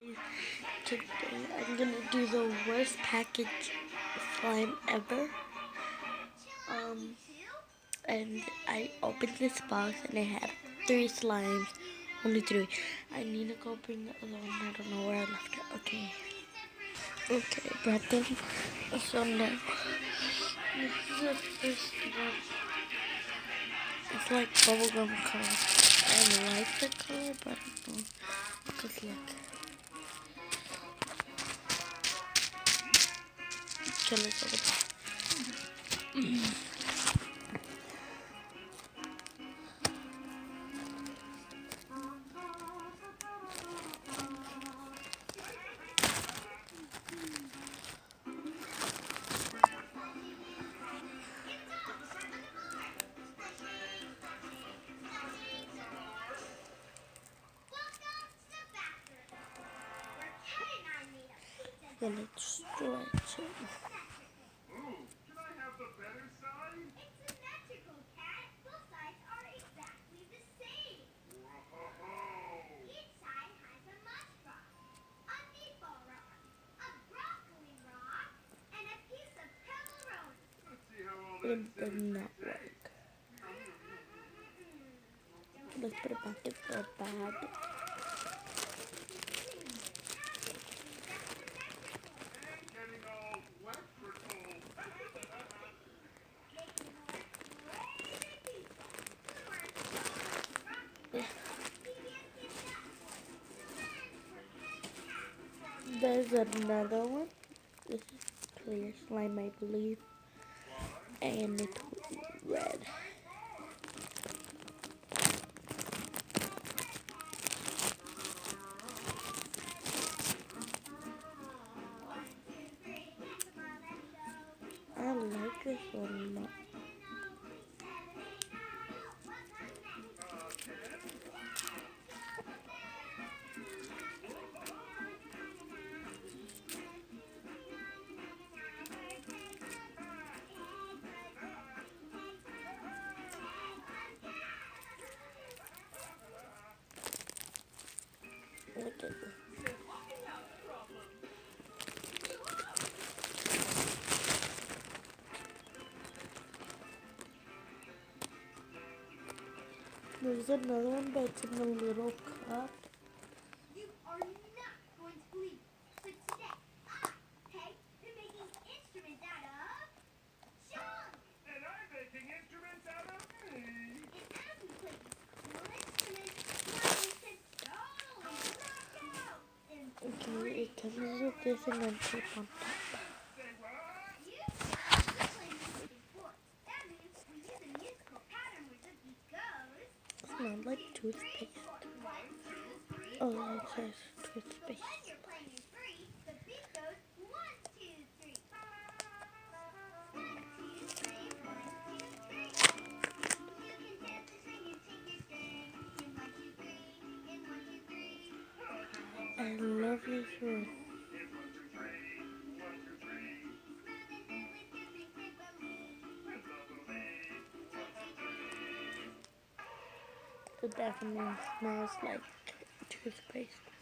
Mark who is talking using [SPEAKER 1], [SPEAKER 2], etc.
[SPEAKER 1] Today I'm gonna do the worst package slime ever. Um, and I opened this box and it had 3 slimes, only 3. I need to go bring the other one. I don't know where I left it. Okay, brought them. So now this is the first one. It's like bubblegum color. I like the color, but I don't know. Cause look, colors of the gonna stretch it. It did not work. Let's put it back in the bag. There's another one. This is clear slime, I believe. And it's red. I like this one more. Look at this. There's another one, but it's in a little cup.
[SPEAKER 2] You are not going to believe. So today, I'm making instruments out of Sean.
[SPEAKER 3] And I'm making instruments out of me.
[SPEAKER 2] And as we play these cool instruments, Mommy can totally rock out. And
[SPEAKER 1] Okay, it comes with this and then tape on top.
[SPEAKER 3] Say what?
[SPEAKER 2] you've played music before. That means we use a musical pattern where the beat goes.
[SPEAKER 1] It smells like toothpaste.
[SPEAKER 2] 1, 2, 3.
[SPEAKER 1] Oh, it says toothpaste.
[SPEAKER 2] When you're playing in free, the beat goes 1, 2, 3. 1, 2, 3, 1, 2, 3. You can dance and sing and take your string. In 1, 2, 3, in 1, 2, 3.
[SPEAKER 1] I love this room.
[SPEAKER 3] It's 1, 2, 3. 1, 2, 3.
[SPEAKER 2] Smooth and deadly, skipping, quickly.
[SPEAKER 3] With little me. 1, 2, 3.
[SPEAKER 1] It definitely smells like toothpaste.